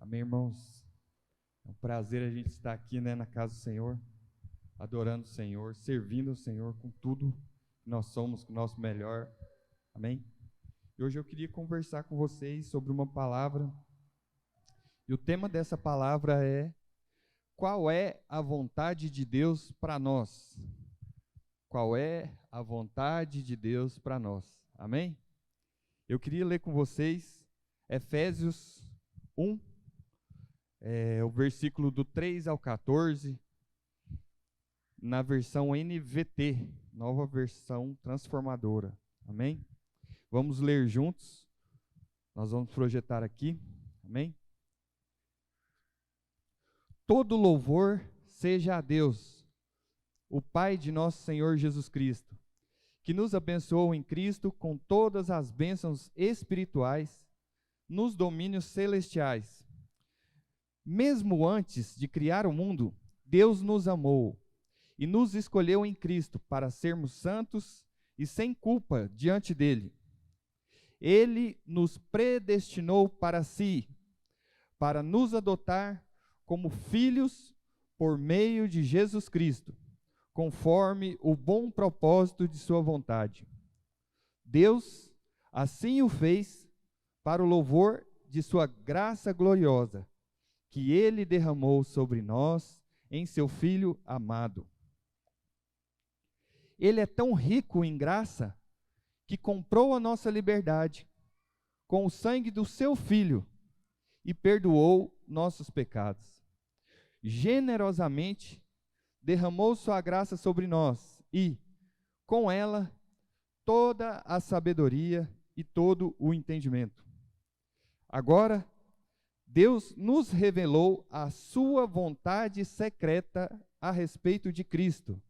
Amém, irmãos? É um prazer a gente estar aqui, na casa do Senhor, adorando o Senhor, servindo o Senhor com tudo que nós somos, com o nosso melhor. Amém? E hoje eu queria conversar com vocês sobre uma palavra, e o tema dessa palavra é: qual é a vontade de Deus para nós? Qual é a vontade de Deus para nós? Amém? Eu queria ler com vocês Efésios 1, o versículo do 3 ao 14, na versão NVT, nova versão transformadora. Amém? Vamos ler juntos. Nós vamos projetar aqui. Amém? Todo louvor seja a Deus, o Pai de nosso Senhor Jesus Cristo, que nos abençoou em Cristo com todas as bênçãos espirituais nos domínios celestiais. Mesmo antes de criar o mundo, Deus nos amou e nos escolheu em Cristo para sermos santos e sem culpa diante dele. Ele nos predestinou para si, para nos adotar como filhos por meio de Jesus Cristo, conforme o bom propósito de sua vontade. Deus assim o fez para o louvor de sua graça gloriosa, que ele derramou sobre nós em seu Filho amado. Ele é tão rico em graça que comprou a nossa liberdade com o sangue do seu Filho e perdoou nossos pecados. Generosamente derramou sua graça sobre nós e, com ela, toda a sabedoria e todo o entendimento. Agora, Deus nos revelou a sua vontade secreta a respeito de Cristo.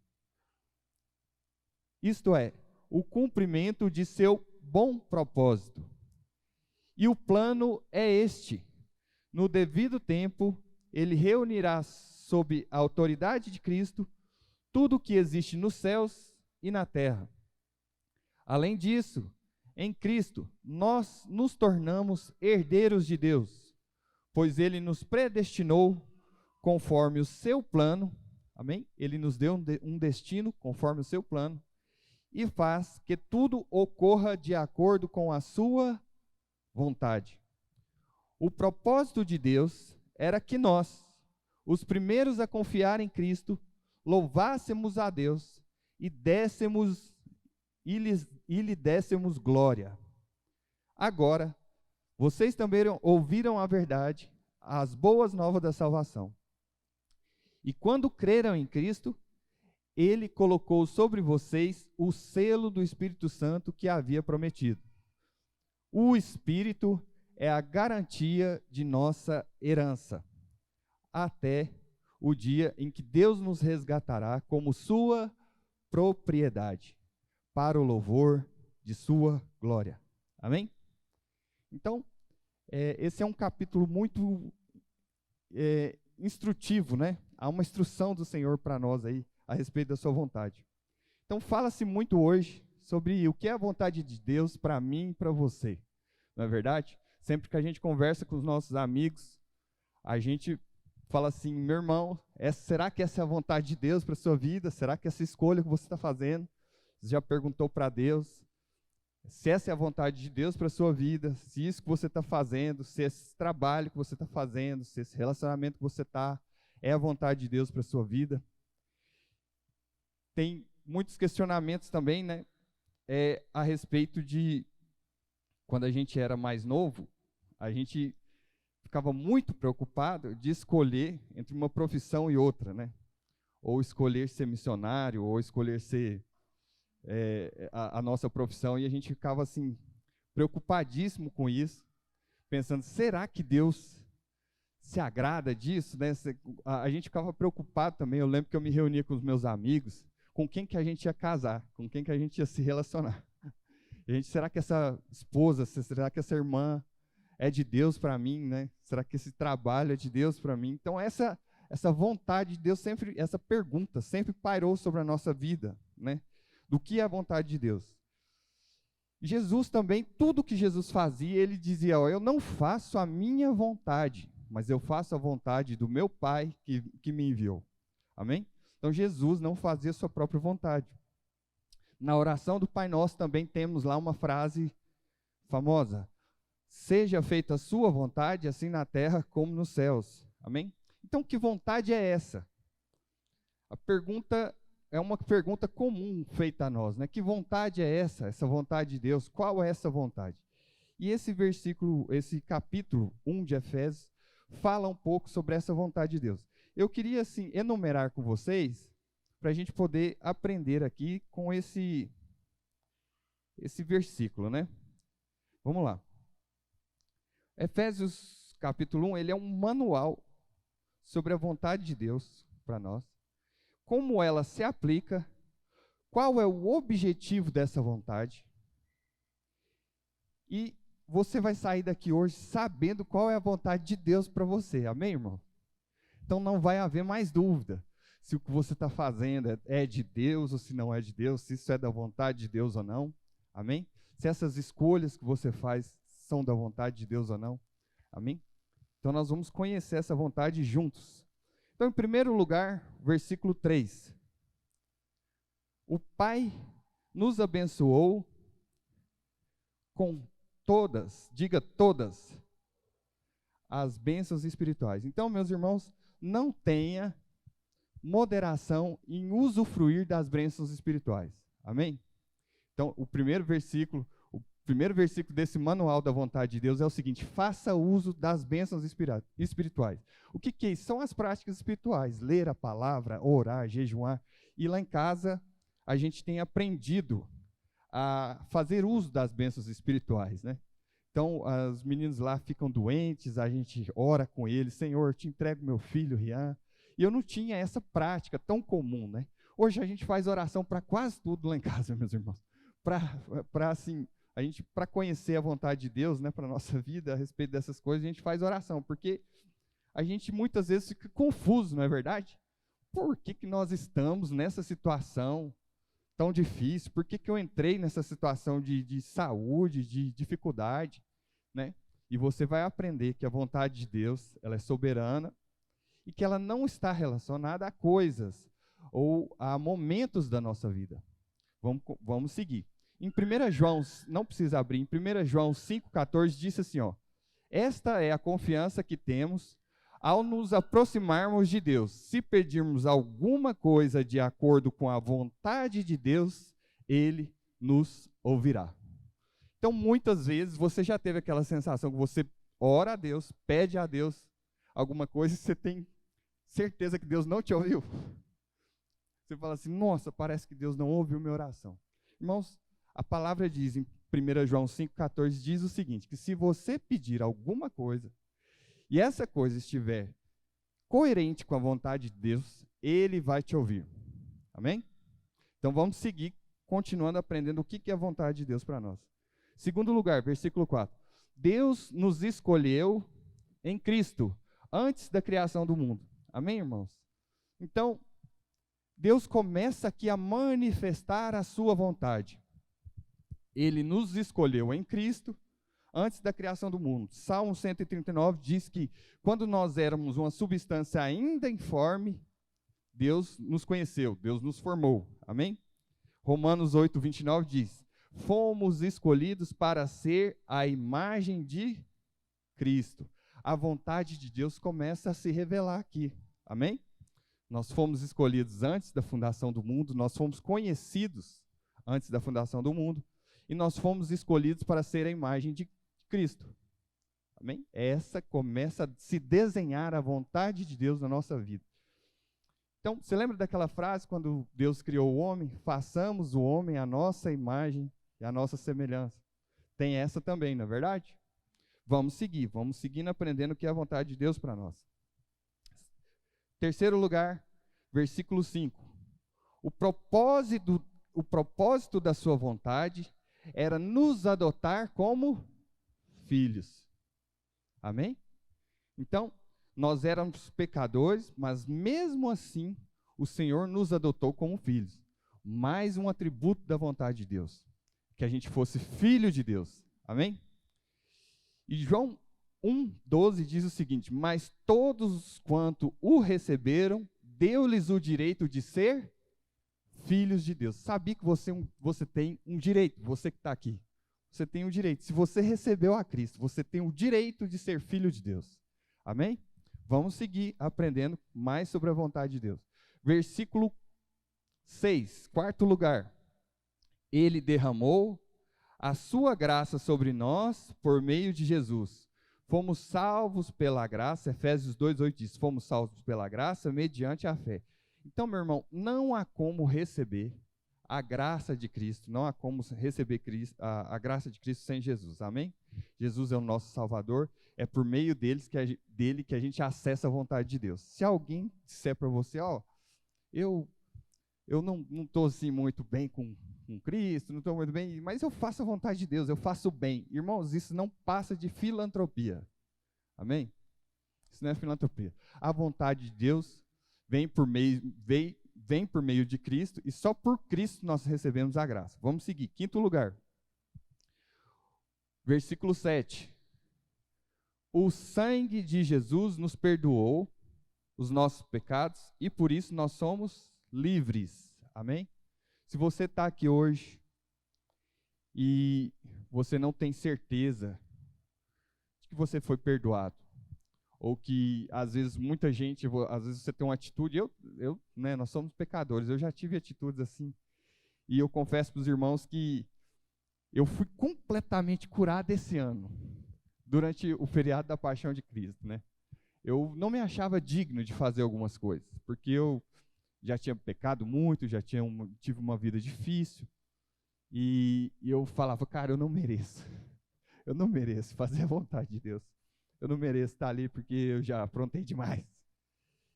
Isto é, o cumprimento de seu bom propósito. E o plano é este: no devido tempo, ele reunirá sob a autoridade de Cristo tudo o que existe nos céus e na terra. Além disso, em Cristo, nós nos tornamos herdeiros de Deus, pois ele nos predestinou conforme o seu plano, amém? Ele nos deu um destino conforme o seu plano, e faz que tudo ocorra de acordo com a sua vontade. O propósito de Deus era que nós, os primeiros a confiar em Cristo, louvássemos a Deus e lhe dessemos glória. Agora, vocês também ouviram a verdade, as boas novas da salvação. E quando creram em Cristo, ele colocou sobre vocês o selo do Espírito Santo que havia prometido. O Espírito é a garantia de nossa herança, até o dia em que Deus nos resgatará como sua propriedade, para o louvor de sua glória. Amém? Então, esse é um capítulo muito instrutivo, né? Há uma instrução do Senhor para nós aí, a respeito da sua vontade. Então, fala-se muito hoje sobre o que é a vontade de Deus para mim e para você. Não é verdade? Sempre que a gente conversa com os nossos amigos, a gente fala assim: meu irmão, será que essa é a vontade de Deus para a sua vida? Será que essa escolha que você está fazendo, você já perguntou para Deus? Se essa é a vontade de Deus para a sua vida, se isso que você está fazendo, se esse trabalho que você está fazendo, se esse relacionamento que você está, é a vontade de Deus para a sua vida? Tem muitos questionamentos também, né, a respeito de, quando a gente era mais novo, a gente ficava muito preocupado de escolher entre uma profissão e outra, né? Ou escolher ser missionário, ou escolher ser a nossa profissão, e a gente ficava assim, preocupadíssimo com isso, pensando: será que Deus se agrada disso, né? A gente ficava preocupado também. Eu lembro que eu me reunia com os meus amigos, com quem que a gente ia casar, com quem que a gente ia se relacionar. Será que essa esposa, será que essa irmã é de Deus para mim, né? Será que esse trabalho é de Deus para mim? Então essa vontade de Deus sempre, essa pergunta sempre pairou sobre a nossa vida, né? Do que é a vontade de Deus? Jesus também, tudo que Jesus fazia, ele dizia: eu não faço a minha vontade, mas eu faço a vontade do meu Pai que me enviou. Amém? Então Jesus não fazia sua própria vontade. Na oração do Pai Nosso também temos lá uma frase famosa: seja feita a sua vontade, assim na terra como nos céus. Amém? Então, que vontade é essa? A pergunta é uma pergunta comum feita a nós, né? Que vontade é essa vontade de Deus? Qual é essa vontade? E esse capítulo 1 de Efésios, fala um pouco sobre essa vontade de Deus. Eu queria, assim, enumerar com vocês, para a gente poder aprender aqui com esse versículo, né? Vamos lá. Efésios capítulo 1, ele é um manual sobre a vontade de Deus para nós. Como ela se aplica, qual é o objetivo dessa vontade. E você vai sair daqui hoje sabendo qual é a vontade de Deus para você. Amém, irmão? Então não vai haver mais dúvida se o que você está fazendo é de Deus ou se não é de Deus, se isso é da vontade de Deus ou não. Amém? Se essas escolhas que você faz são da vontade de Deus ou não. Amém? Então nós vamos conhecer essa vontade juntos. Então, em primeiro lugar, versículo 3. O Pai nos abençoou com todas, diga todas, as bênçãos espirituais. Então, meus irmãos, não tenha moderação em usufruir das bênçãos espirituais. Amém? Então, o primeiro versículo desse manual da vontade de Deus é o seguinte: faça uso das bênçãos espirituais. O que é isso? São as práticas espirituais: ler a palavra, orar, jejuar. E lá em casa, a gente tem aprendido a fazer uso das bênçãos espirituais, né? Então, os meninos lá ficam doentes, a gente ora com eles: Senhor, te entrego meu filho, Rian. E eu não tinha essa prática tão comum, né? Hoje a gente faz oração para quase tudo lá em casa, meus irmãos. Para conhecer a vontade de Deus, né, para a nossa vida, a respeito dessas coisas, a gente faz oração, porque a gente muitas vezes fica confuso, não é verdade? Por que nós estamos nessa situação tão difícil? Por que eu entrei nessa situação de saúde, de dificuldade, né? E você vai aprender que a vontade de Deus, ela é soberana e que ela não está relacionada a coisas ou a momentos da nossa vida. Vamos seguir. Em 1 João, não precisa abrir, em 1 João 5,14 disse assim, ó: esta é a confiança que temos ao nos aproximarmos de Deus. Se pedirmos alguma coisa de acordo com a vontade de Deus, Ele nos ouvirá. Então, muitas vezes, você já teve aquela sensação que você ora a Deus, pede a Deus alguma coisa e você tem certeza que Deus não te ouviu. Você fala assim: nossa, parece que Deus não ouviu minha oração. Irmãos, a palavra diz em 1 João 5,14, diz o seguinte, que se você pedir alguma coisa, e essa coisa estiver coerente com a vontade de Deus, Ele vai te ouvir. Amém? Então vamos seguir, continuando aprendendo o que é a vontade de Deus para nós. Segundo lugar, versículo 4. Deus nos escolheu em Cristo, antes da criação do mundo. Amém, irmãos? Então, Deus começa aqui a manifestar a sua vontade. Ele nos escolheu em Cristo antes da criação do mundo. Salmo 139 diz que quando nós éramos uma substância ainda informe, Deus nos conheceu, Deus nos formou. Amém? Romanos 8:29 diz: fomos escolhidos para ser a imagem de Cristo. A vontade de Deus começa a se revelar aqui. Amém? Nós fomos escolhidos antes da fundação do mundo, nós fomos conhecidos antes da fundação do mundo, e nós fomos escolhidos para ser a imagem de Cristo. Amém? Essa começa a se desenhar a vontade de Deus na nossa vida. Então, você lembra daquela frase quando Deus criou o homem? Façamos o homem a nossa imagem e a nossa semelhança. Tem essa também, não é verdade? Vamos seguindo aprendendo o que é a vontade de Deus para nós. Terceiro lugar, versículo 5. O propósito da sua vontade era nos adotar como filhos. Amém? Então, nós éramos pecadores, mas mesmo assim, o Senhor nos adotou como filhos. Mais um atributo da vontade de Deus, que a gente fosse filho de Deus. Amém? E João 1:12 diz o seguinte: mas todos quanto o receberam, deu-lhes o direito de ser filhos de Deus. Sabia que você tem um direito, você que está aqui. Você tem um direito. Se você recebeu a Cristo, você tem o direito de ser filho de Deus. Amém? Vamos seguir aprendendo mais sobre a vontade de Deus. Versículo 6, quarto lugar. Ele derramou a sua graça sobre nós por meio de Jesus. Fomos salvos pela graça, Efésios 2:8 diz, fomos salvos pela graça mediante a fé. Então, meu irmão, não há como receber a graça de Cristo, não há como receber a graça de Cristo sem Jesus, amém? Jesus é o nosso Salvador, é por meio dele que a gente acessa a vontade de Deus. Se alguém disser para você, eu não estou assim muito bem com Cristo, não estou muito bem, mas eu faço a vontade de Deus, eu faço o bem. Irmãos, isso não passa de filantropia, amém? Isso não é filantropia. A vontade de Deus vem por meio de Cristo, e só por Cristo nós recebemos a graça. Vamos seguir. Quinto lugar. Versículo 7. O sangue de Jesus nos perdoou os nossos pecados, e por isso nós somos livres. Amém? Se você está aqui hoje e você não tem certeza de que você foi perdoado, ou que, às vezes, muita gente, às vezes você tem uma atitude, nós somos pecadores, eu já tive atitudes assim, e eu confesso para os irmãos que eu fui completamente curado esse ano, durante o feriado da Paixão de Cristo, né? Eu não me achava digno de fazer algumas coisas, porque eu já tinha pecado muito, tive uma vida difícil, e eu falava, cara, eu não mereço fazer a vontade de Deus. Eu não mereço estar ali porque eu já aprontei demais.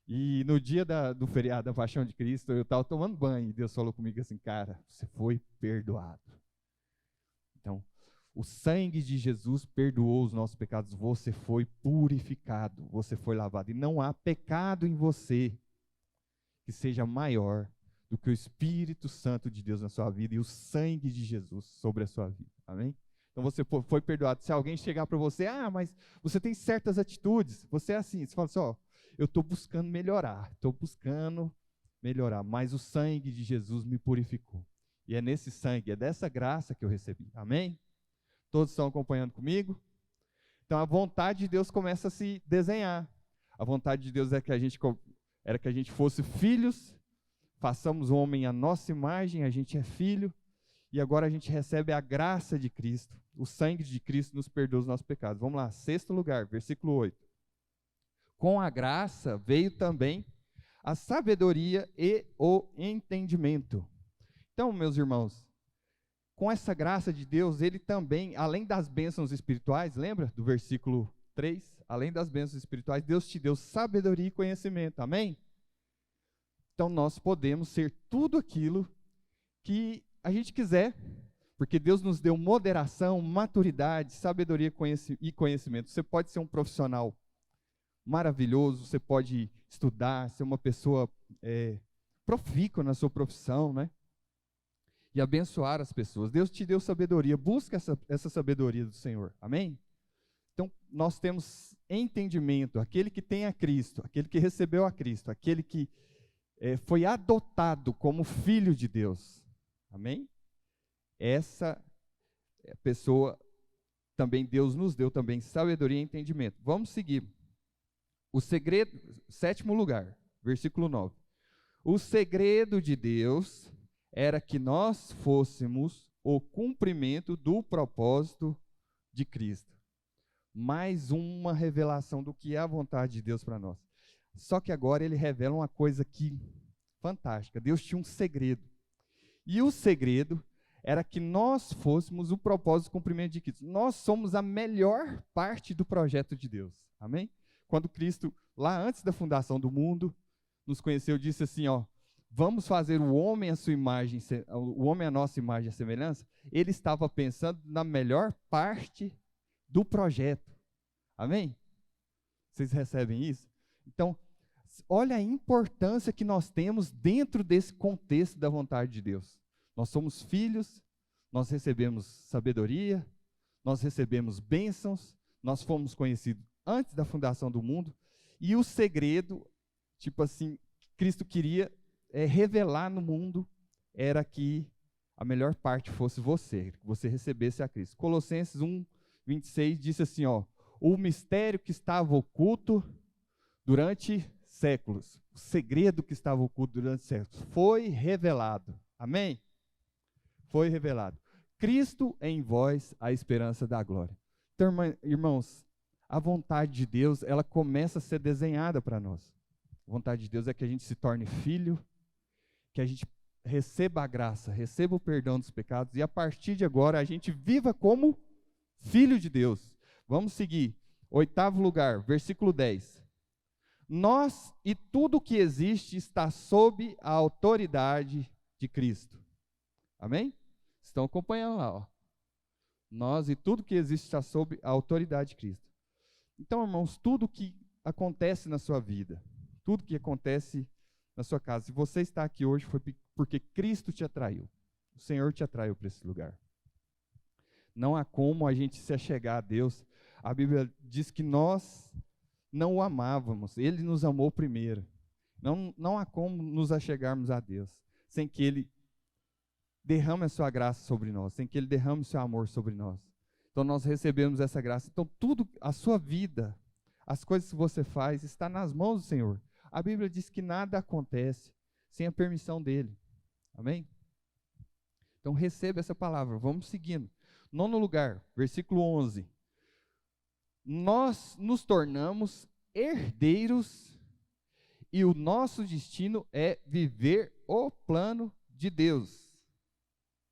E no dia do feriado da Paixão de Cristo, eu estava tomando banho e Deus falou comigo assim, cara, você foi perdoado. Então, o sangue de Jesus perdoou os nossos pecados, você foi purificado, você foi lavado. E não há pecado em você que seja maior do que o Espírito Santo de Deus na sua vida e o sangue de Jesus sobre a sua vida. Amém? Então você foi perdoado. Se alguém chegar para você, mas você tem certas atitudes, você é assim, você fala assim, eu estou buscando melhorar, mas o sangue de Jesus me purificou. E é nesse sangue, é dessa graça que eu recebi. Amém? Todos estão acompanhando comigo? Então a vontade de Deus começa a se desenhar. A vontade de Deus era que a gente fosse filhos, façamos o homem à nossa imagem, a gente é filho. E agora a gente recebe a graça de Cristo. O sangue de Cristo nos perdoa os nossos pecados. Vamos lá, sexto lugar, versículo 8. Com a graça veio também a sabedoria e o entendimento. Então, meus irmãos, com essa graça de Deus, ele também, além das bênçãos espirituais, lembra do versículo 3? Além das bênçãos espirituais, Deus te deu sabedoria e conhecimento. Amém? Então, nós podemos ser tudo aquilo que a gente quiser, porque Deus nos deu moderação, maturidade, sabedoria e conhecimento. Você pode ser um profissional maravilhoso, você pode estudar, ser uma pessoa profícua na sua profissão, né? E abençoar as pessoas. Deus te deu sabedoria, busca essa sabedoria do Senhor. Amém? Então, nós temos entendimento, aquele que tem a Cristo, aquele que recebeu a Cristo, aquele que foi adotado como filho de Deus. Amém? Essa pessoa também Deus nos deu também sabedoria e entendimento. Vamos seguir. O segredo, sétimo lugar, versículo 9. O segredo de Deus era que nós fôssemos o cumprimento do propósito de Cristo. Mais uma revelação do que é a vontade de Deus para nós. Só que agora ele revela uma coisa aqui fantástica. Deus tinha um segredo. E o segredo era que nós fôssemos o propósito do cumprimento de Cristo. Nós somos a melhor parte do projeto de Deus. Amém? Quando Cristo, lá antes da fundação do mundo, nos conheceu, disse assim, vamos fazer o homem à sua imagem, o homem à nossa imagem e semelhança. Ele estava pensando na melhor parte do projeto. Amém? Vocês recebem isso? Então, olha a importância que nós temos dentro desse contexto da vontade de Deus. Nós somos filhos, nós recebemos sabedoria, nós recebemos bênçãos, nós fomos conhecidos antes da fundação do mundo, e o segredo, tipo assim, Cristo queria revelar no mundo, era que a melhor parte fosse você, que você recebesse a Cristo. Colossenses 1:26 disse assim, ó, o mistério que estava oculto durante séculos, o segredo que estava oculto durante séculos, foi revelado. Amém? Foi revelado. Cristo em vós, a esperança da glória. Então, irmãos, a vontade de Deus, ela começa a ser desenhada para nós. A vontade de Deus é que a gente se torne filho, que a gente receba a graça, receba o perdão dos pecados, e a partir de agora a gente viva como filho de Deus. Vamos seguir. 8º lugar, versículo 10. Nós e tudo que existe está sob a autoridade de Cristo. Amém? Estão acompanhando lá, ó. Nós e tudo que existe está sob a autoridade de Cristo. Então, irmãos, tudo que acontece na sua vida, tudo que acontece na sua casa, se você está aqui hoje foi porque Cristo te atraiu. O Senhor te atraiu para esse lugar. Não há como a gente se achegar a Deus. A Bíblia diz que nós não o amávamos, Ele nos amou primeiro. Não há como nos achegarmos a Deus sem que Ele derrame a sua graça sobre nós, sem que Ele derrame o seu amor sobre nós. Então nós recebemos essa graça. Então tudo, a sua vida, as coisas que você faz, está nas mãos do Senhor. A Bíblia diz que nada acontece sem a permissão dEle. Amém? Então receba essa palavra, vamos seguindo. 9º lugar, versículo 11. Nós nos tornamos herdeiros e o nosso destino é viver o plano de Deus.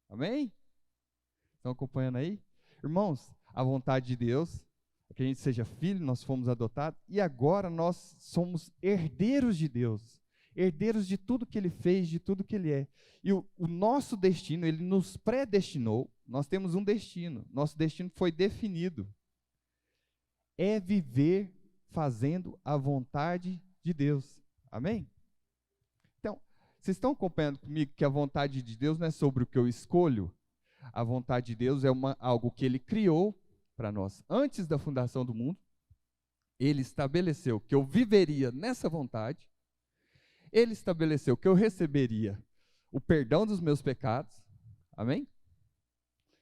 Amém? Estão acompanhando aí? Irmãos, a vontade de Deus é que a gente seja filho, nós fomos adotados, e agora nós somos herdeiros de Deus, herdeiros de tudo que Ele fez, de tudo que Ele é. E o nosso destino, Ele nos predestinou, nós temos um destino, nosso destino foi definido, é viver fazendo a vontade de Deus. Amém? Então, vocês estão acompanhando comigo que a vontade de Deus não é sobre o que eu escolho? A vontade de Deus é algo que Ele criou para nós. Antes da fundação do mundo, Ele estabeleceu que eu viveria nessa vontade, Ele estabeleceu que eu receberia o perdão dos meus pecados, amém?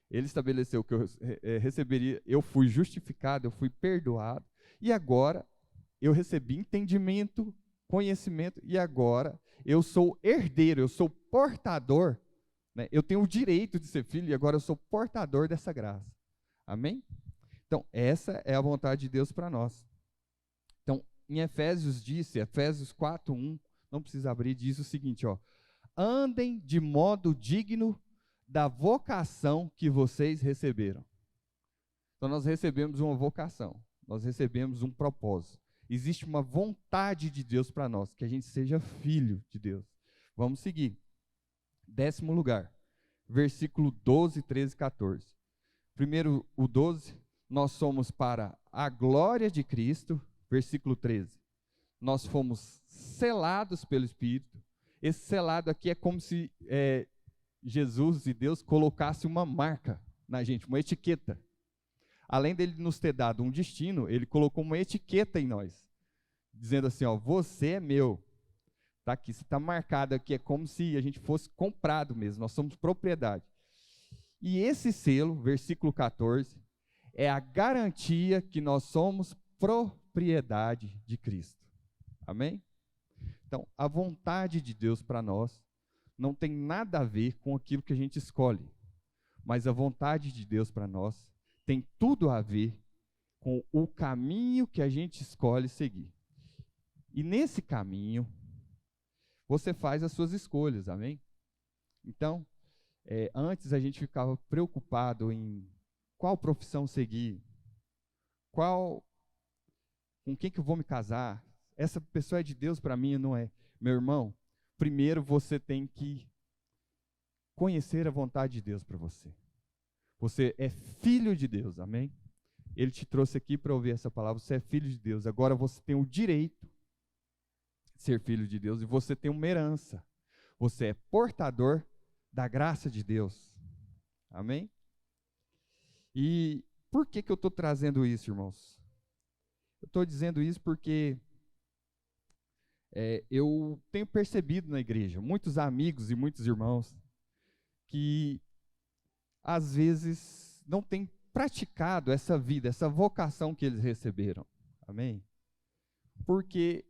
Ele estabeleceu que eu receberia, eu fui justificado, eu fui perdoado, e agora eu recebi entendimento, conhecimento, e agora eu sou herdeiro, eu sou portador, né? Eu tenho o direito de ser filho, e agora eu sou portador dessa graça. Amém? Então, essa é a vontade de Deus para nós. Então, em Efésios disse, Efésios 4:1, não precisa abrir, diz o seguinte, ó: andem de modo digno da vocação que vocês receberam. Então, nós recebemos uma vocação, nós recebemos um propósito. Existe uma vontade de Deus para nós, que a gente seja filho de Deus. Vamos seguir. 10º lugar, versículo 12, 13 e 14. Primeiro, o 12, nós somos para a glória de Cristo, versículo 13. Nós fomos selados pelo Espírito. Esse selado aqui é como se Jesus e Deus colocasse uma marca na gente, uma etiqueta. Além dele nos ter dado um destino, ele colocou uma etiqueta em nós, dizendo assim, ó, você é meu. Está aqui, você está marcado aqui, é como se a gente fosse comprado mesmo, nós somos propriedade. E esse selo, versículo 14, é a garantia que nós somos propriedade de Cristo. Amém? Então, a vontade de Deus para nós não tem nada a ver com aquilo que a gente escolhe, mas a vontade de Deus para nós tem tudo a ver com o caminho que a gente escolhe seguir. E nesse caminho, você faz as suas escolhas, amém? Então, antes a gente ficava preocupado em qual profissão seguir, com quem que eu vou me casar, essa pessoa é de Deus para mim ou não é? Meu irmão, primeiro você tem que conhecer a vontade de Deus para você. Você é filho de Deus, amém? Ele te trouxe aqui para ouvir essa palavra, você é filho de Deus, agora você tem o direito de ser filho de Deus e você tem uma herança. Você é portador da graça de Deus, amém? E Por que eu estou trazendo isso, irmãos? Eu estou dizendo isso porque eu tenho percebido na igreja, muitos amigos e muitos irmãos, que às vezes não têm praticado essa vida, essa vocação que eles receberam. Amém? Porque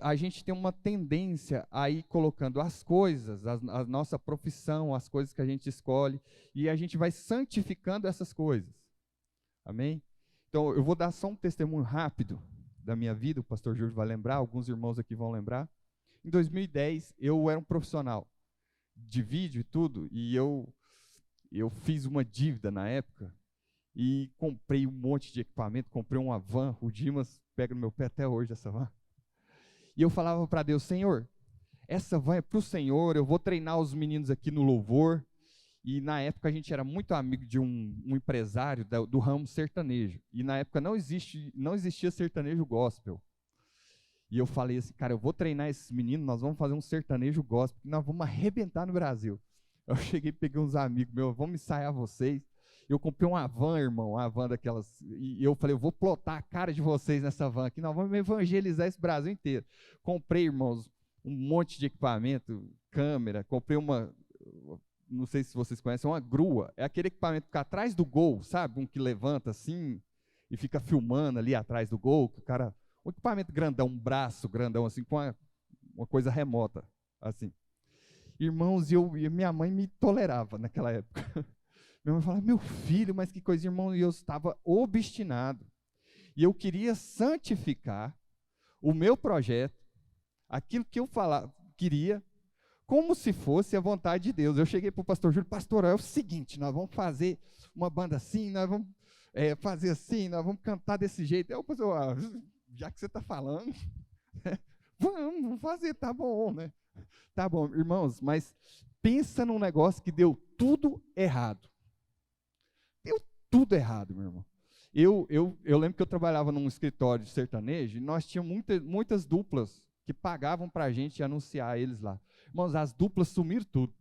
a gente tem uma tendência a ir colocando as coisas, a nossa profissão, as coisas que a gente escolhe, e a gente vai santificando essas coisas. Amém? Então, eu vou dar só um testemunho rápido da minha vida, o pastor Júlio vai lembrar, alguns irmãos aqui vão lembrar. Em 2010, eu era um profissional de vídeo e tudo, e eu fiz uma dívida na época, e comprei um monte de equipamento, comprei uma van, o Dimas pega no meu pé até hoje essa van. E eu falava para Deus, Senhor, essa van é para o Senhor, eu vou treinar os meninos aqui no louvor. E na época a gente era muito amigo de um empresário do ramo sertanejo. E na época não existia sertanejo gospel. E eu falei assim, cara, eu vou treinar esses meninos, nós vamos fazer um sertanejo gospel, nós vamos arrebentar no Brasil. Eu cheguei, peguei uns amigos meus, vamos ensaiar vocês. Eu comprei uma van, irmão, uma van daquelas, e eu falei, eu vou plotar a cara de vocês nessa van aqui, nós vamos evangelizar esse Brasil inteiro. Comprei, irmãos, um monte de equipamento, câmera, comprei não sei se vocês conhecem, uma grua, é aquele equipamento que fica atrás do gol, sabe, um que levanta assim, e fica filmando ali atrás do gol, que o cara, um equipamento grandão, um braço grandão assim, com uma coisa remota, assim. Irmãos, e minha mãe me tolerava naquela época. Minha mãe falava, meu filho, mas que coisa, irmão, e eu estava obstinado. E eu queria santificar o meu projeto, aquilo que eu queria, como se fosse a vontade de Deus. Eu cheguei para o pastor Júlio, pastor, é o seguinte, nós vamos fazer uma banda assim, nós vamos fazer assim, nós vamos cantar desse jeito. Aí o pastor, já que você está falando, vamos fazer, tá bom, né? Tá bom, irmãos, mas pensa num negócio que deu tudo errado. Deu tudo errado, meu irmão. Eu lembro que eu trabalhava num escritório de sertanejo e nós tínhamos muitas duplas que pagavam para a gente anunciar eles lá. Irmãos, as duplas sumiram tudo.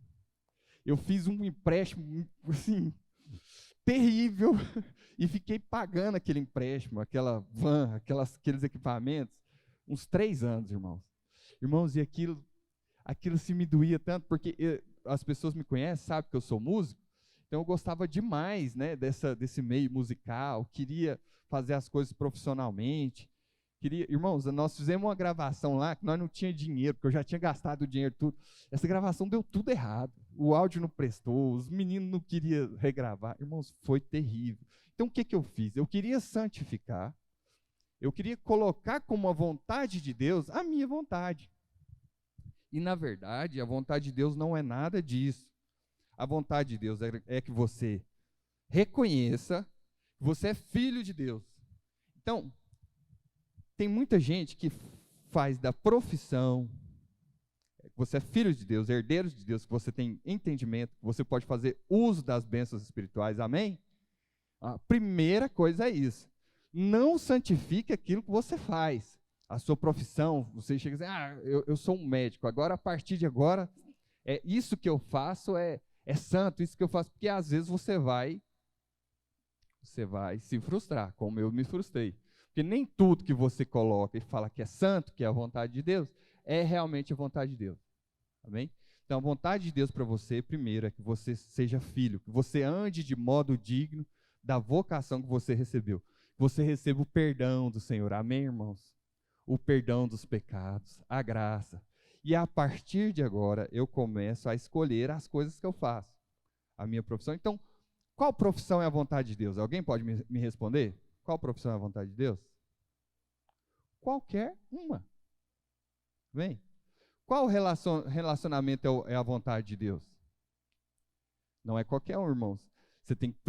Eu fiz um empréstimo, assim, terrível, e fiquei pagando aquele empréstimo, aquela van, aqueles equipamentos, uns 3 anos, irmãos. Irmãos, e aquilo se me doía tanto, porque as pessoas me conhecem, sabem que eu sou músico, então eu gostava demais, né, desse meio musical, queria fazer as coisas profissionalmente. Irmãos, nós fizemos uma gravação lá que nós não tínhamos dinheiro, porque eu já tinha gastado o dinheiro tudo. Essa gravação deu tudo errado. O áudio não prestou, os meninos não queriam regravar. Irmãos, foi terrível. Então o que eu fiz? Eu queria santificar, eu queria colocar como a vontade de Deus a minha vontade. E na verdade, a vontade de Deus não é nada disso. A vontade de Deus é que você reconheça que você é filho de Deus. Então, tem muita gente que faz da profissão, você é filho de Deus, herdeiro de Deus, que você tem entendimento, que você pode fazer uso das bênçãos espirituais, amém? A primeira coisa é isso. Não santifique aquilo que você faz. A sua profissão, você chega e diz, eu sou um médico, agora, a partir de agora, isso que eu faço é santo, isso que eu faço, porque às vezes você vai se frustrar, como eu me frustrei. Porque nem tudo que você coloca e fala que é santo, que é a vontade de Deus, é realmente a vontade de Deus. Amém? Então, a vontade de Deus para você, primeiro, é que você seja filho, que você ande de modo digno da vocação que você recebeu. Que você receba o perdão do Senhor. Amém, irmãos? O perdão dos pecados, a graça. E a partir de agora, eu começo a escolher as coisas que eu faço. A minha profissão. Então, qual profissão é a vontade de Deus? Alguém pode me responder? Qual profissão é a vontade de Deus? Qualquer uma. Bem, qual relacionamento é a vontade de Deus? Não é qualquer um, irmãos. Você tem que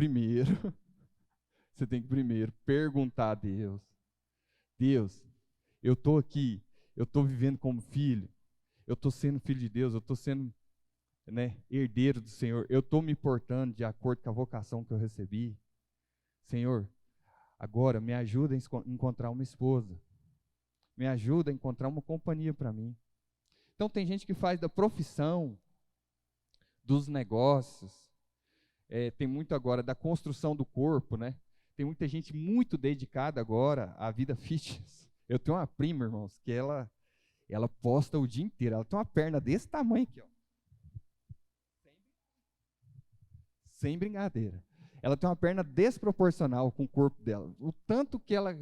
primeiro perguntar a Deus. Deus, eu estou aqui, eu estou vivendo como filho, eu estou sendo filho de Deus, eu estou sendo herdeiro do Senhor, eu estou me portando de acordo com a vocação que eu recebi. Senhor, agora me ajuda a encontrar uma esposa. Me ajuda a encontrar uma companhia para mim. Então tem gente que faz da profissão, dos negócios, tem muito agora da construção do corpo, né? Tem muita gente muito dedicada agora à vida fitness. Eu tenho uma prima, irmãos, que ela posta o dia inteiro. Ela tem uma perna desse tamanho aqui, ó. Sem brincadeira. Ela tem uma perna desproporcional com o corpo dela. O tanto que ela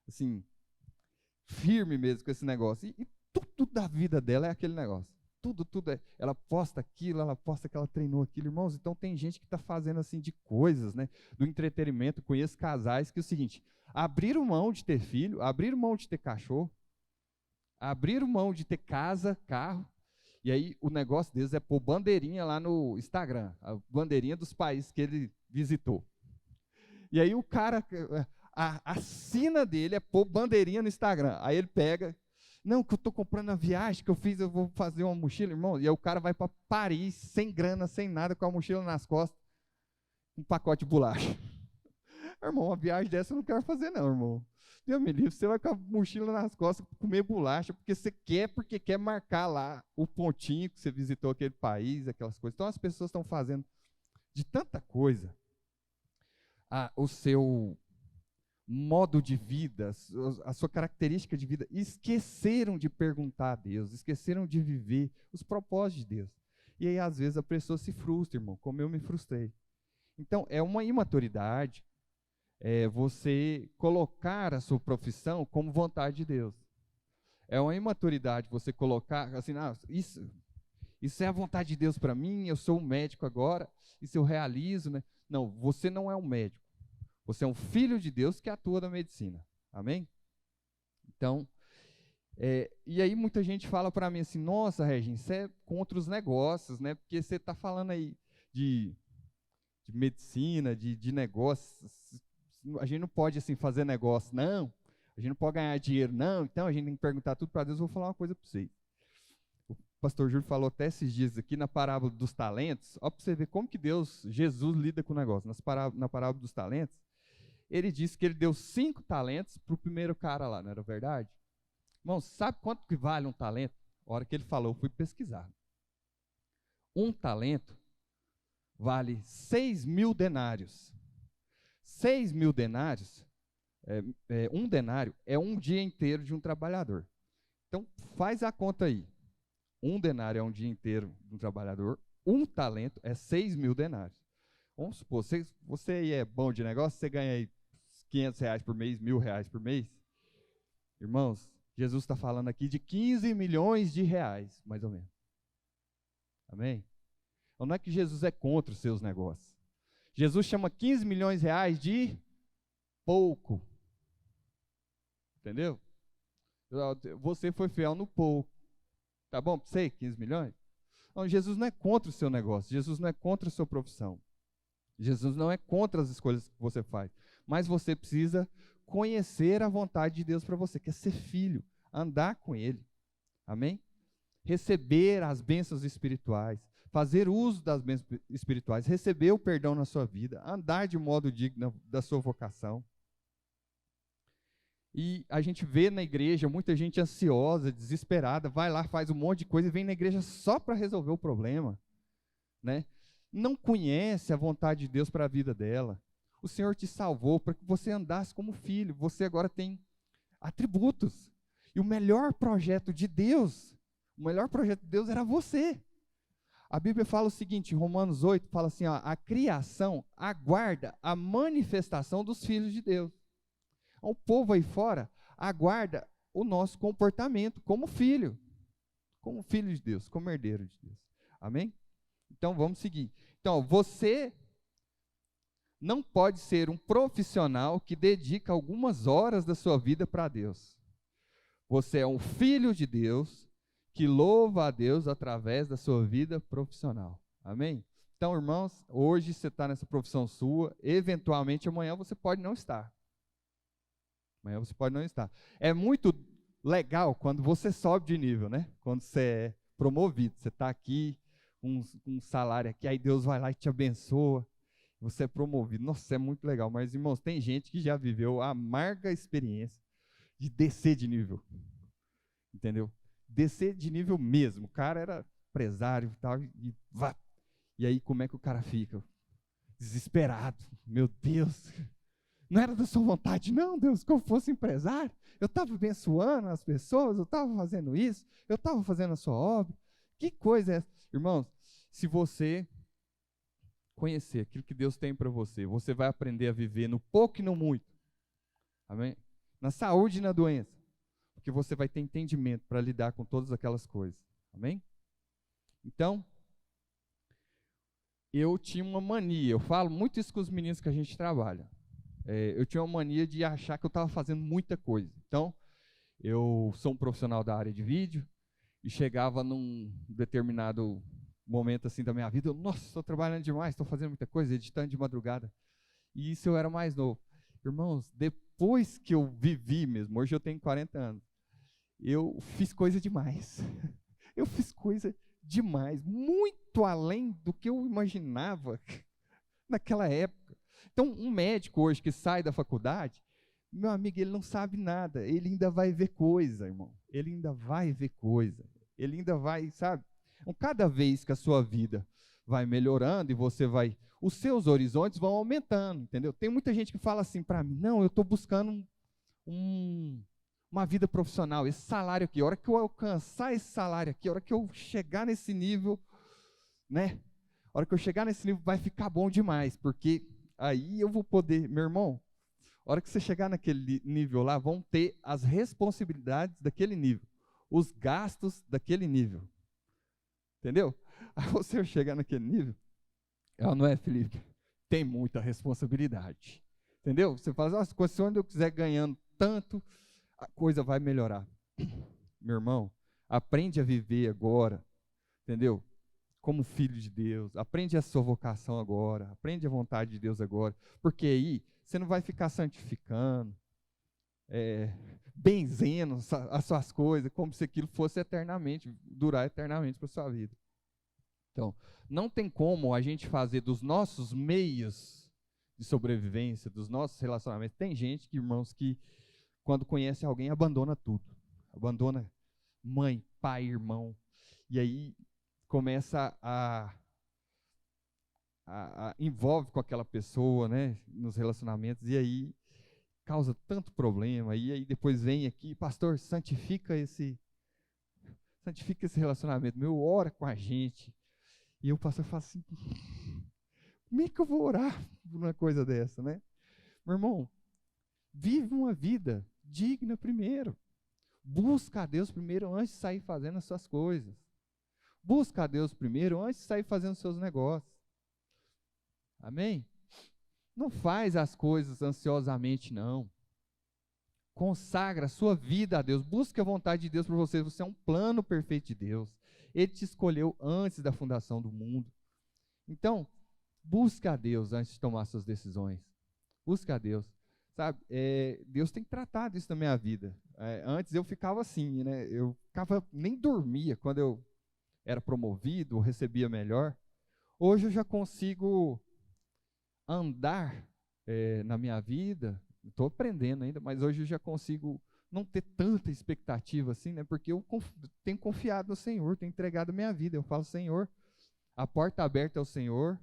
assim, firme mesmo com esse negócio. E tudo da vida dela é aquele negócio. Tudo é. Ela posta aquilo, ela posta que ela treinou aquilo. Irmãos, então tem gente que está fazendo assim de coisas, né? Do entretenimento. Conheço casais que é o seguinte: abriram mão de ter filho, abriram mão de ter cachorro, abriram mão de ter casa, carro. E aí o negócio deles é pôr bandeirinha lá no Instagram, a bandeirinha dos países que ele visitou. E aí o cara, a sina dele é pôr bandeirinha no Instagram. Aí ele pega, não, que eu estou comprando a viagem que eu fiz, eu vou fazer uma mochila, irmão. E aí o cara vai para Paris, sem grana, sem nada, com a mochila nas costas, um pacote de bolacha. Irmão, uma viagem dessa eu não quero fazer não, irmão. Deus me livre, você vai com a mochila nas costas comer bolacha, porque quer marcar lá o pontinho que você visitou aquele país, aquelas coisas. Então as pessoas estão fazendo de tanta coisa o seu modo de vida, a sua característica de vida, esqueceram de perguntar a Deus, esqueceram de viver os propósitos de Deus. E aí às vezes a pessoa se frustra, irmão, como eu me frustrei. Então é uma imaturidade. Você colocar a sua profissão como vontade de Deus. É uma imaturidade você colocar assim, isso é a vontade de Deus para mim, eu sou um médico agora, isso eu realizo, né? Não, você não é um médico. Você é um filho de Deus que atua na medicina. Amém? Então, e aí muita gente fala para mim assim, nossa, Regina, isso é contra os negócios, né? Porque você está falando aí de medicina, de negócios. A gente não pode assim fazer negócio, não. A gente não pode ganhar dinheiro, não. Então a gente tem que perguntar tudo para Deus. Eu vou falar uma coisa para vocês. O pastor Júlio falou até esses dias aqui na parábola dos talentos. Ó, para você ver como que Jesus lida com o negócio. Na parábola dos talentos, ele disse que ele deu 5 talentos para o primeiro cara lá, não era verdade? Irmão, sabe quanto que vale um talento? A hora que ele falou, eu fui pesquisar. Um talento vale 6.000 denários. 6.000 denários, um denário é um dia inteiro de um trabalhador. Então, faz a conta aí. Um denário é um dia inteiro de um trabalhador, um talento é 6.000 denários. Vamos supor, você aí é bom de negócio, você ganha aí R$500 por mês, R$1.000 por mês. Irmãos, Jesus está falando aqui de 15 milhões de reais, mais ou menos. Amém? Então, não é que Jesus é contra os seus negócios. Jesus chama 15 milhões de reais de pouco. Entendeu? Você foi fiel no pouco. Tá bom para você, 15 milhões? Não, Jesus não é contra o seu negócio. Jesus não é contra a sua profissão. Jesus não é contra as escolhas que você faz. Mas você precisa conhecer a vontade de Deus para você, que é ser filho, andar com Ele. Amém? Receber as bênçãos espirituais, fazer uso das bênçãos espirituais, receber o perdão na sua vida, andar de modo digno da sua vocação. E a gente vê na igreja muita gente ansiosa, desesperada, vai lá, faz um monte de coisa e vem na igreja só para resolver o problema, né? Não conhece a vontade de Deus para a vida dela. O Senhor te salvou para que você andasse como filho. Você agora tem atributos. E o melhor projeto de Deus, era você. A Bíblia fala o seguinte, em Romanos 8, fala assim, ó, a criação aguarda a manifestação dos filhos de Deus. O povo aí fora aguarda o nosso comportamento como filho de Deus, como herdeiro de Deus. Amém? Então vamos seguir. Então, você não pode ser um profissional que dedica algumas horas da sua vida para Deus. Você é um filho de Deus que louva a Deus através da sua vida profissional. Amém? Então, irmãos, hoje você está nessa profissão sua, eventualmente amanhã você pode não estar. É muito legal quando você sobe de nível, né? Quando você é promovido, você está aqui, com um salário aqui, aí Deus vai lá e te abençoa, você é promovido. Nossa, é muito legal. Mas, irmãos, tem gente que já viveu a amarga experiência de descer de nível. Entendeu? Descer de nível mesmo. O cara era empresário e tal, e aí como é que o cara fica? desesperado. Meu Deus, não era da sua vontade, não, Deus, que eu fosse empresário. Eu estava abençoando as pessoas, eu estava fazendo isso, eu estava fazendo a sua obra. Que coisa é essa? Irmãos, se você conhecer aquilo que Deus tem para você, você vai aprender a viver no pouco e no muito. Amém? Na saúde e na doença. Porque você vai ter entendimento para lidar com todas aquelas coisas. Amém? Então, eu tinha uma mania, eu falo muito isso com os meninos que a gente trabalha. Eu tinha uma mania de achar que eu estava fazendo muita coisa. Então, eu sou um profissional da área de vídeo e chegava num determinado momento assim da minha vida, nossa, estou trabalhando demais, estou fazendo muita coisa, editando de madrugada. E isso eu era mais novo. Irmãos, depois que eu vivi mesmo, hoje eu tenho 40 anos, eu fiz coisa demais. Eu fiz coisa demais, muito além do que eu imaginava naquela época. Então, um médico hoje que sai da faculdade, meu amigo, ele não sabe nada, ele ainda vai ver coisa, irmão. Ele ainda vai ver coisa. Ele ainda vai, sabe? Então, cada vez que a sua vida vai melhorando e você vai, os seus horizontes vão aumentando, entendeu? Tem muita gente que fala assim para mim, não, eu estou buscando uma vida profissional, esse salário aqui, a hora que eu alcançar esse salário aqui, a hora que eu chegar nesse nível, né? A hora que eu chegar nesse nível vai ficar bom demais, porque aí eu vou poder, meu irmão, a hora que você chegar naquele nível lá, vão ter as responsabilidades daquele nível, os gastos daquele nível. Entendeu? Aí você chegar naquele nível, não é, Felipe? Tem muita responsabilidade. Entendeu? Você fala, se onde eu quiser ganhando tanto, a coisa vai melhorar. Meu irmão, aprende a viver agora, entendeu? Como filho de Deus, aprende a sua vocação agora, aprende a vontade de Deus agora, porque aí você não vai ficar santificando, benzendo as suas coisas, como se aquilo fosse eternamente, durar eternamente para a sua vida. Então, não tem como a gente fazer dos nossos meios de sobrevivência, dos nossos relacionamentos. Tem gente, irmãos, que quando conhece alguém, abandona tudo. Abandona mãe, pai, irmão. E aí começa envolve com aquela pessoa, né, nos relacionamentos, e aí causa tanto problema. E aí depois vem aqui, pastor, santifica esse relacionamento meu, ora com a gente. E o pastor fala assim, como é que eu vou orar por uma coisa dessa, né? Meu irmão, vive uma vida digna primeiro. Busca a Deus primeiro antes de sair fazendo as suas coisas. Busca a Deus primeiro antes de sair fazendo os seus negócios. Amém? Não faz as coisas ansiosamente, não. Consagra a sua vida a Deus. Busque a vontade de Deus para você. Você é um plano perfeito de Deus. Ele te escolheu antes da fundação do mundo. Então, busque a Deus antes de tomar suas decisões. Busque a Deus. Sabe, Deus tem tratado isso na minha vida. Antes eu ficava assim, né? Eu nem dormia quando eu era promovido, ou recebia melhor. Hoje eu já consigo andar na minha vida. Estou aprendendo ainda, mas hoje eu já consigo não ter tanta expectativa assim, né? Porque eu tenho confiado no Senhor, tenho entregado a minha vida. Eu falo, Senhor, a porta aberta é o Senhor,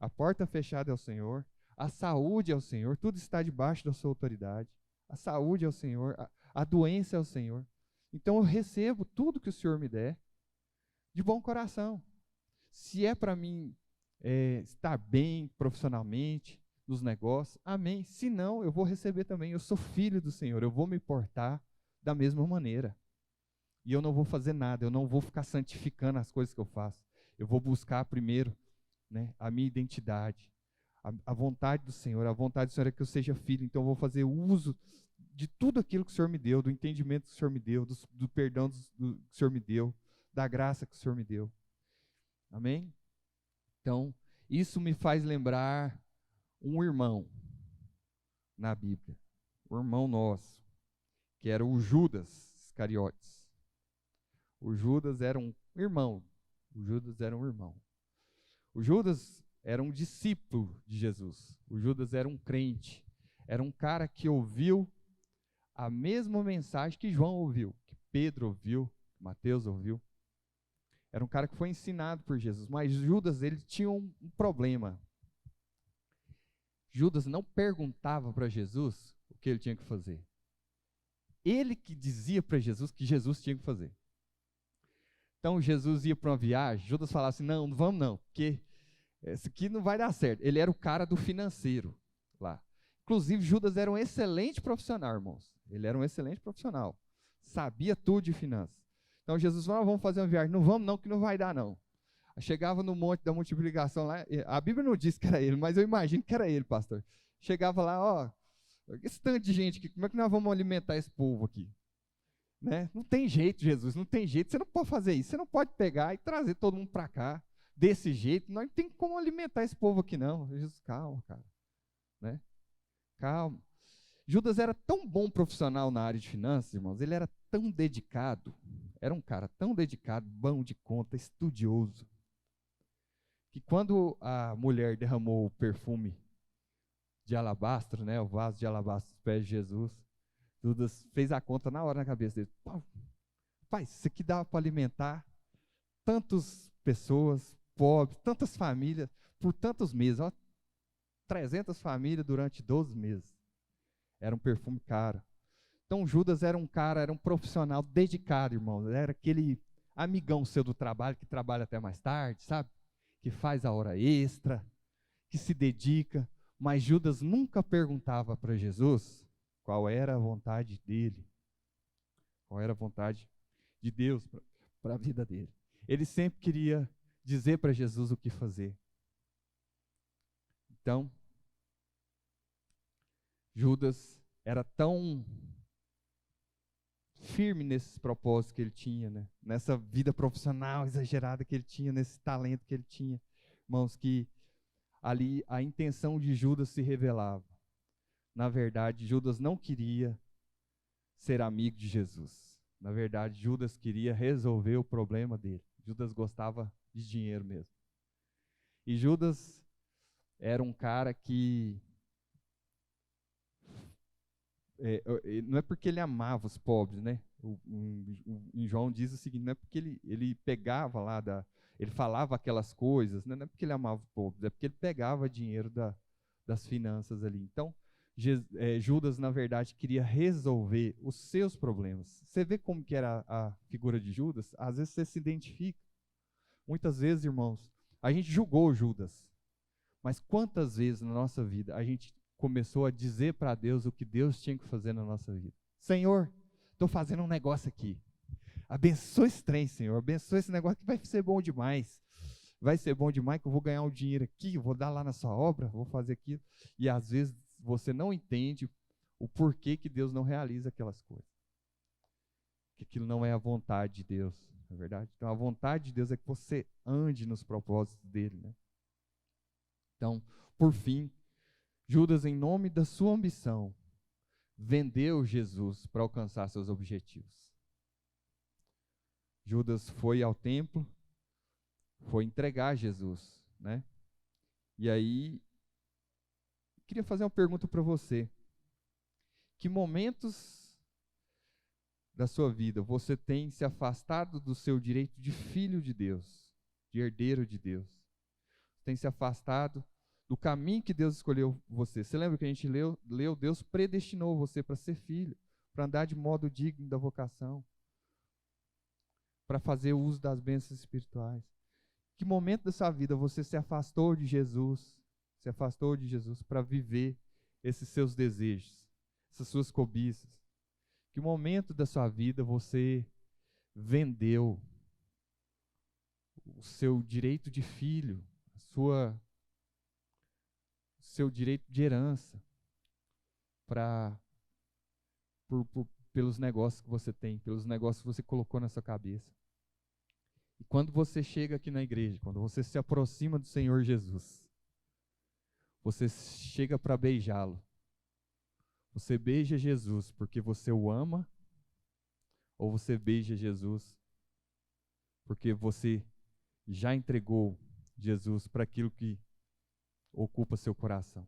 a porta fechada é o Senhor, a saúde é o Senhor, tudo está debaixo da sua autoridade. A saúde é o Senhor, a doença é o Senhor. Então eu recebo tudo que o Senhor me der de bom coração. Se é para mim estar bem profissionalmente, nos negócios, amém. Se não, eu vou receber também. Eu sou filho do Senhor, eu vou me portar da mesma maneira. E eu não vou fazer nada, eu não vou ficar santificando as coisas que eu faço. Eu vou buscar primeiro, né, a minha identidade, a vontade do Senhor. A vontade do Senhor é que eu seja filho, então eu vou fazer uso de tudo aquilo que o Senhor me deu, do entendimento que o Senhor me deu, do perdão que o Senhor me deu, da graça que o Senhor me deu. Amém? Então, isso me faz lembrar um irmão na Bíblia, um irmão nosso, que era o Judas Iscariotes. O Judas era um irmão. O Judas era um irmão. O Judas era um discípulo de Jesus. O Judas era um crente. Era um cara que ouviu a mesma mensagem que João ouviu, que Pedro ouviu, que Mateus ouviu. Era um cara que foi ensinado por Jesus. Mas Judas, ele tinha um problema. Judas não perguntava para Jesus o que ele tinha que fazer. Ele que dizia para Jesus que Jesus tinha que fazer. Então Jesus ia para uma viagem, Judas falava assim, não, não vamos não, porque esse aqui não vai dar certo. Ele era o cara do financeiro lá. Inclusive, Judas era um excelente profissional, irmãos. Ele era um excelente profissional. Sabia tudo de finanças. Então Jesus falou, vamos fazer uma viagem. Não vamos não, que não vai dar não. Chegava no monte da multiplicação lá, a Bíblia não diz que era ele, mas eu imagino que era ele, pastor. Chegava lá, ó, esse tanto de gente aqui, como é que nós vamos alimentar esse povo aqui? Né? Não tem jeito, Jesus, não tem jeito, você não pode fazer isso, você não pode pegar e trazer todo mundo para cá, desse jeito, nós não tem como alimentar esse povo aqui não. Jesus, calma, cara, né? Calma. Judas era tão bom profissional na área de finanças, irmãos, ele era tão dedicado, era um cara tão dedicado, bom de conta, estudioso, que quando a mulher derramou o perfume de alabastro, né, o vaso de alabastro dos pés de Jesus, Judas fez a conta na hora na cabeça dele. Pai, isso aqui dava para alimentar tantas pessoas pobres, tantas famílias, por tantos meses. Ó, 300 famílias durante 12 meses. Era um perfume caro. Então Judas era um cara, era um profissional dedicado, irmão. Era aquele amigão seu do trabalho, que trabalha até mais tarde, sabe? Que faz a hora extra, que se dedica. Mas Judas nunca perguntava para Jesus qual era a vontade dele, qual era a vontade de Deus para a vida dele. Ele sempre queria dizer para Jesus o que fazer. Então, Judas era tão firme nesses propósitos que ele tinha, né? Nessa vida profissional exagerada que ele tinha, nesse talento que ele tinha, irmãos, que ali a intenção de Judas se revelava. Na verdade, Judas não queria ser amigo de Jesus. Na verdade, Judas queria resolver o problema dele. Judas gostava de dinheiro mesmo. E Judas era um cara que não é porque ele amava os pobres, né? Em João diz o seguinte, não é porque ele pegava lá, ele falava aquelas coisas, né? Não é porque ele amava os pobres, é porque ele pegava dinheiro das finanças ali. Então, Judas, na verdade, queria resolver os seus problemas. Você vê como que era a figura de Judas? Às vezes você se identifica. Muitas vezes, irmãos, a gente julgou Judas. Mas quantas vezes na nossa vida a gente começou a dizer para Deus o que Deus tinha que fazer na nossa vida? Senhor, estou fazendo um negócio aqui. Abençoa esse trem, Senhor. Abençoa esse negócio que vai ser bom demais. Vai ser bom demais que eu vou ganhar um dinheiro aqui, eu vou dar lá na sua obra, vou fazer aquilo. E às vezes você não entende o porquê que Deus não realiza aquelas coisas. Que aquilo não é a vontade de Deus, não é verdade? Então a vontade de Deus é que você ande nos propósitos dele, né? Então, por fim, Judas, em nome da sua ambição, vendeu Jesus para alcançar seus objetivos. Judas foi ao templo, foi entregar Jesus, né? E aí, queria fazer uma pergunta para você. Que momentos da sua vida você tem se afastado do seu direito de filho de Deus, de herdeiro de Deus? Tem se afastado do caminho que Deus escolheu você. Você lembra que a gente leu? Deus predestinou você para ser filho, para andar de modo digno da vocação, para fazer uso das bênçãos espirituais. Que momento da sua vida você se afastou de Jesus, para viver esses seus desejos, essas suas cobiças? Que momento da sua vida você vendeu o seu direito de filho, seu direito de herança, pelos negócios que você tem, pelos negócios que você colocou na sua cabeça? E quando você chega aqui na igreja, quando você se aproxima do Senhor Jesus, você chega para beijá-lo. Você beija Jesus porque você o ama, ou você beija Jesus porque você já entregou Jesus para aquilo que ocupa seu coração?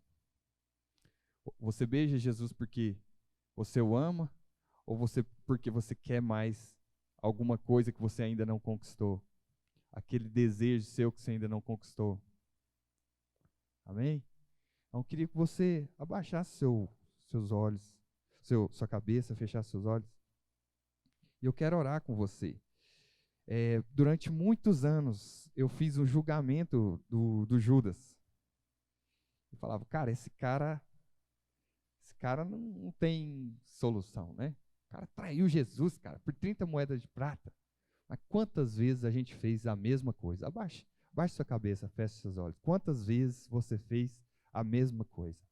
Você beija Jesus porque você o ama, ou porque você quer mais alguma coisa que você ainda não conquistou? Aquele desejo seu que você ainda não conquistou? Amém? Então, eu queria que você abaixasse seus olhos, sua cabeça, fechasse seus olhos. E eu quero orar com você. Durante muitos anos, eu fiz um julgamento do Judas. Eu falava, cara, esse cara não tem solução, né? O cara traiu Jesus, cara, por 30 moedas de prata. Mas quantas vezes a gente fez a mesma coisa? Abaixe sua cabeça, feche seus olhos. Quantas vezes você fez a mesma coisa?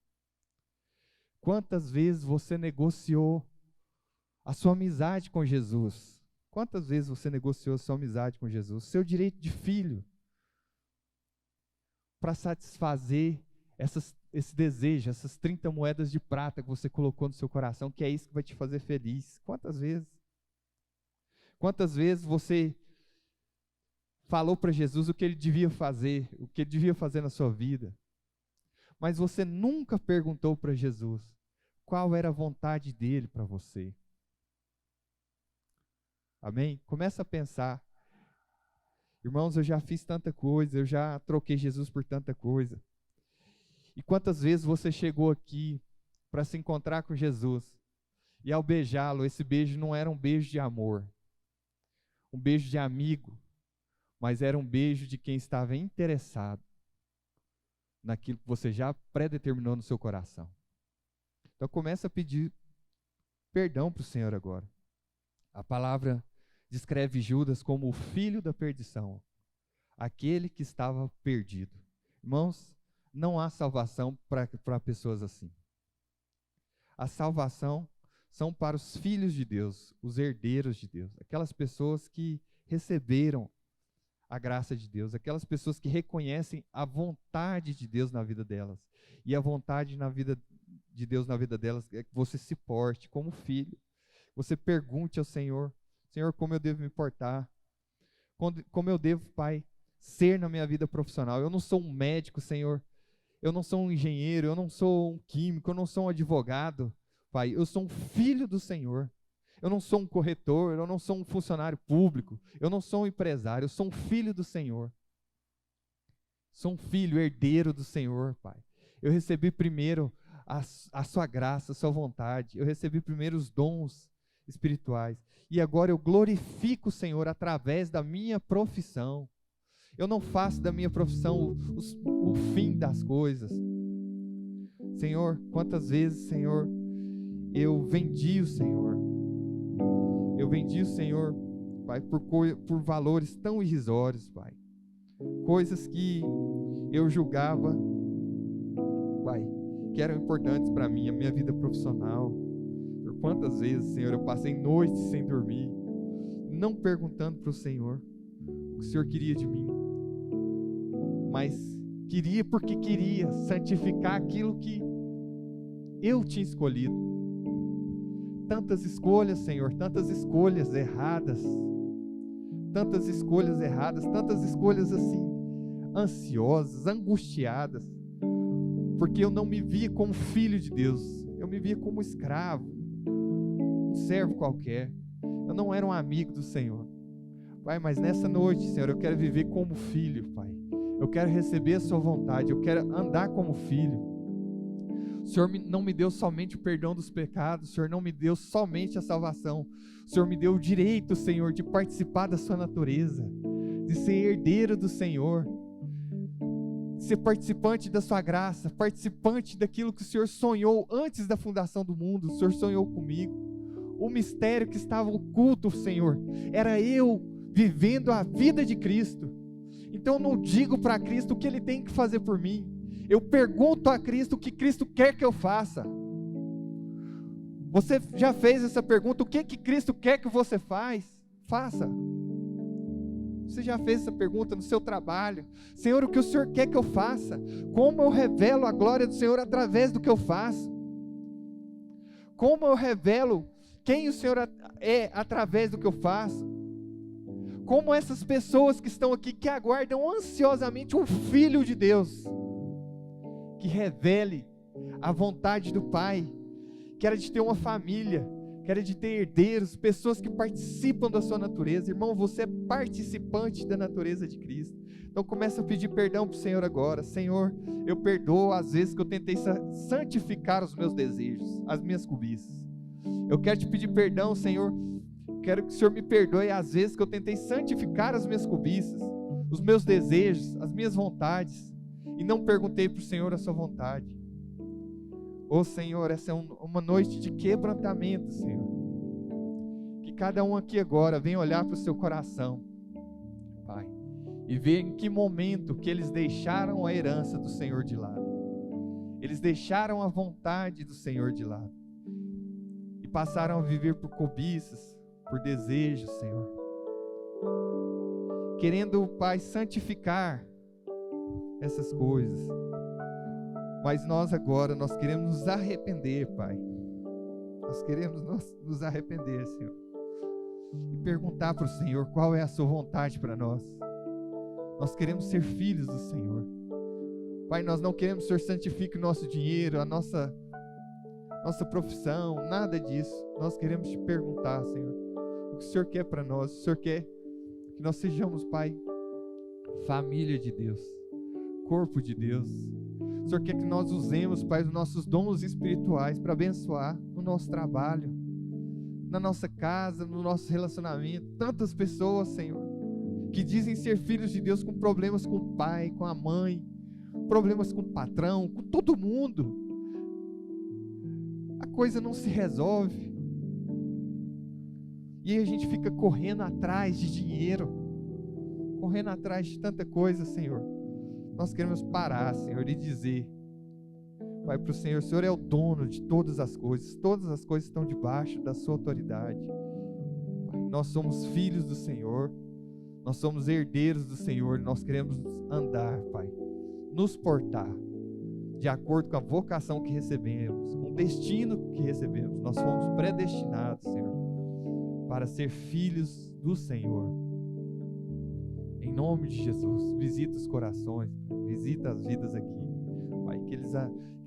Quantas vezes você negociou a sua amizade com Jesus? Quantas vezes você negociou a sua amizade com Jesus? Seu direito de filho, para satisfazer esse desejo, essas 30 moedas de prata que você colocou no seu coração, que é isso que vai te fazer feliz. Quantas vezes? Quantas vezes você falou para Jesus o que ele devia fazer, o que ele devia fazer na sua vida, mas você nunca perguntou para Jesus qual era a vontade dele para você. Amém? Começa a pensar. Irmãos, eu já fiz tanta coisa, eu já troquei Jesus por tanta coisa. E quantas vezes você chegou aqui para se encontrar com Jesus, e ao beijá-lo, esse beijo não era um beijo de amor, um beijo de amigo, mas era um beijo de quem estava interessado naquilo que você já predeterminou no seu coração. Então começa a pedir perdão para o Senhor agora. A palavra descreve Judas como o filho da perdição, aquele que estava perdido. Irmãos, não há salvação para pessoas assim. A salvação são para os filhos de Deus, os herdeiros de Deus, aquelas pessoas que receberam a graça de Deus, aquelas pessoas que reconhecem a vontade de Deus na vida delas. E a vontade de Deus na vida delas é que você se porte como filho. Você pergunte ao Senhor, Senhor, como eu devo me portar? Como eu devo, Pai, ser na minha vida profissional? Eu não sou um médico, Senhor. Eu não sou um engenheiro, eu não sou um químico, eu não sou um advogado, Pai. Eu sou um filho do Senhor. Eu não sou um corretor, eu não sou um funcionário público, eu não sou um empresário, eu sou um filho do Senhor. Sou um filho, herdeiro do Senhor, Pai. Eu recebi primeiro a sua graça, a sua vontade. Eu recebi primeiro os dons espirituais. E agora eu glorifico o Senhor através da minha profissão. Eu não faço da minha profissão o fim das coisas. Senhor, quantas vezes, Senhor, eu vendi o Senhor. Eu vendi o Senhor, Pai, por valores tão irrisórios, Pai. Coisas que eu julgava, Pai, que eram importantes para mim, a minha vida profissional. Por quantas vezes, Senhor, eu passei noites sem dormir, não perguntando para o Senhor o que o Senhor queria de mim, mas queria porque queria santificar aquilo que eu tinha escolhido. Tantas escolhas, Senhor, tantas escolhas erradas, tantas escolhas assim, ansiosas, angustiadas, porque eu não me via como filho de Deus, eu me via como escravo, um servo qualquer, eu não era um amigo do Senhor. Pai, mas nessa noite, Senhor, eu quero viver como filho, Pai, eu quero receber a sua vontade, eu quero andar como filho. O Senhor não me deu somente o perdão dos pecados, o Senhor não me deu somente a salvação, o Senhor me deu o direito, Senhor, de participar da sua natureza, de ser herdeiro do Senhor, de ser participante da sua graça, participante daquilo que o Senhor sonhou antes da fundação do mundo. O Senhor sonhou comigo. O mistério que estava oculto, Senhor, era eu vivendo a vida de Cristo. Então eu não digo para Cristo o que Ele tem que fazer por mim. Eu pergunto a Cristo o que Cristo quer que eu faça. Você já fez essa pergunta? O que Cristo quer que você faça? Você já fez essa pergunta no seu trabalho? Senhor, o que o Senhor quer que eu faça? Como eu revelo a glória do Senhor através do que eu faço? Como eu revelo quem o Senhor é através do que eu faço? Como essas pessoas que estão aqui, que aguardam ansiosamente um Filho de Deus, que revele a vontade do Pai, que era de ter uma família, Quero de ter herdeiros, pessoas que participam da sua natureza. Irmão, você é participante da natureza de Cristo. Então começa a pedir perdão para o Senhor agora. Senhor, eu perdoo às vezes que eu tentei santificar os meus desejos, as minhas cobiças. Eu quero te pedir perdão, Senhor. Quero que o Senhor me perdoe às vezes que eu tentei santificar as minhas cobiças, os meus desejos, as minhas vontades, e não perguntei para o Senhor a sua vontade. Ô Senhor, essa é uma noite de quebrantamento, Senhor. Que cada um aqui agora venha olhar para o seu coração, Pai, e ver em que momento que eles deixaram a herança do Senhor de lado. Eles deixaram a vontade do Senhor de lado e passaram a viver por cobiças, por desejos, Senhor. Querendo, Pai, santificar essas coisas. Mas nós agora, nós queremos nos arrepender, Pai. Nós queremos nos arrepender, Senhor. E perguntar para o Senhor qual é a sua vontade para nós. Nós queremos ser filhos do Senhor. Pai, nós não queremos que o Senhor santifique o nosso dinheiro, a nossa profissão, nada disso. Nós queremos te perguntar, Senhor, o que o Senhor quer para nós. O Senhor quer que nós sejamos, Pai, família de Deus, corpo de Deus. O Senhor quer que nós usemos, Pai, os nossos dons espirituais para abençoar no nosso trabalho, na nossa casa, no nosso relacionamento. Tantas pessoas, Senhor, que dizem ser filhos de Deus com problemas com o pai, com a mãe, problemas com o patrão, com todo mundo. A coisa não se resolve. E aí a gente fica correndo atrás de dinheiro, correndo atrás de tanta coisa, Senhor. Nós queremos parar, Senhor, e dizer, Pai, para o Senhor, o Senhor é o dono de todas as coisas estão debaixo da sua autoridade. Pai, nós somos filhos do Senhor, nós somos herdeiros do Senhor, nós queremos andar, Pai, nos portar de acordo com a vocação que recebemos, com o destino que recebemos. Nós fomos predestinados, Senhor, para ser filhos do Senhor. Em nome de Jesus, visita os corações, visita as vidas aqui, Pai, que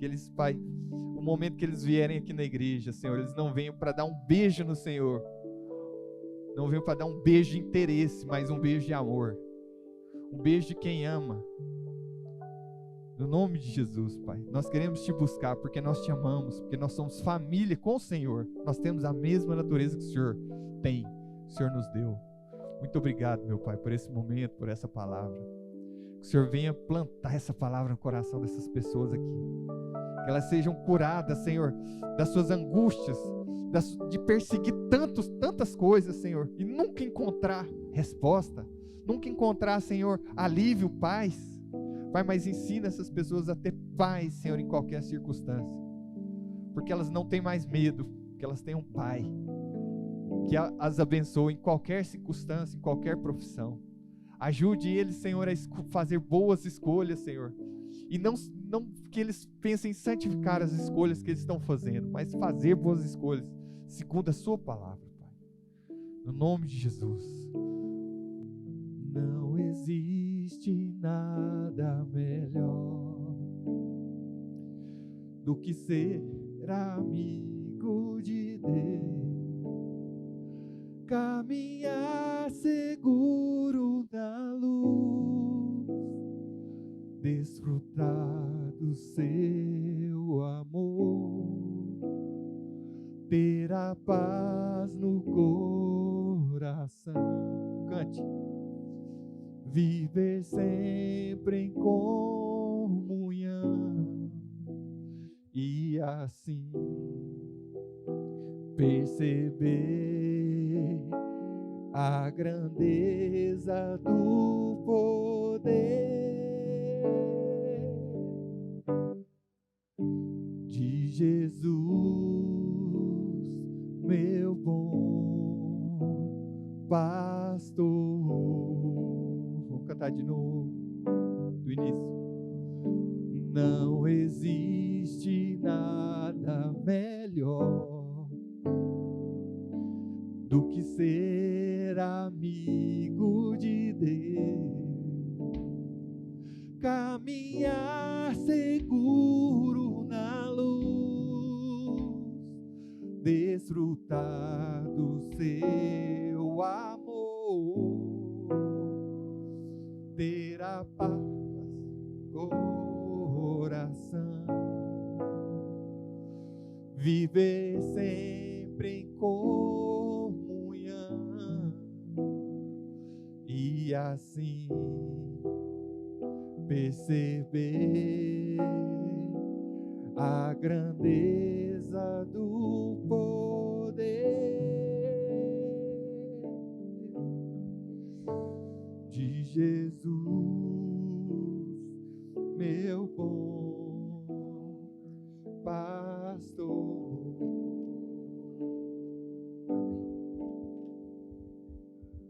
eles, Pai, o momento que eles vierem aqui na igreja, Senhor, eles não venham para dar um beijo no Senhor, não venham para dar um beijo de interesse, mas um beijo de amor, um beijo de quem ama. No nome de Jesus, Pai, nós queremos te buscar porque nós te amamos, porque nós somos família com o Senhor, nós temos a mesma natureza que o Senhor tem, o Senhor nos deu. Muito obrigado, meu Pai, por esse momento, por essa palavra. Que o Senhor venha plantar essa palavra no coração dessas pessoas aqui. Que elas sejam curadas, Senhor, das suas angústias, de perseguir tantas coisas, Senhor, e nunca encontrar resposta, nunca encontrar, Senhor, alívio, paz. Pai, mas ensina essas pessoas a ter paz, Senhor, em qualquer circunstância. Porque elas não têm mais medo, porque elas têm um Pai que as abençoe em qualquer circunstância, em qualquer profissão. Ajude eles, Senhor, a fazer boas escolhas, Senhor. E não que eles pensem em santificar as escolhas que eles estão fazendo, mas fazer boas escolhas, segundo a sua palavra, Pai. No nome de Jesus. Não existe nada melhor do que ser amigo de Deus. Caminhar seguro na luz, desfrutar do seu amor, ter a paz no coração. Cante. Viver sempre em comunhão e assim perceber a grandeza do poder de Jesus, meu bom pastor. Vamos cantar de novo, do início. Não existe nada melhor do que ser amigo de Deus, caminhar seguro na luz, desfrutar do seu amor, ter a paz no coração, viver sempre em comunhão e assim perceber a grandeza do poder de Jesus.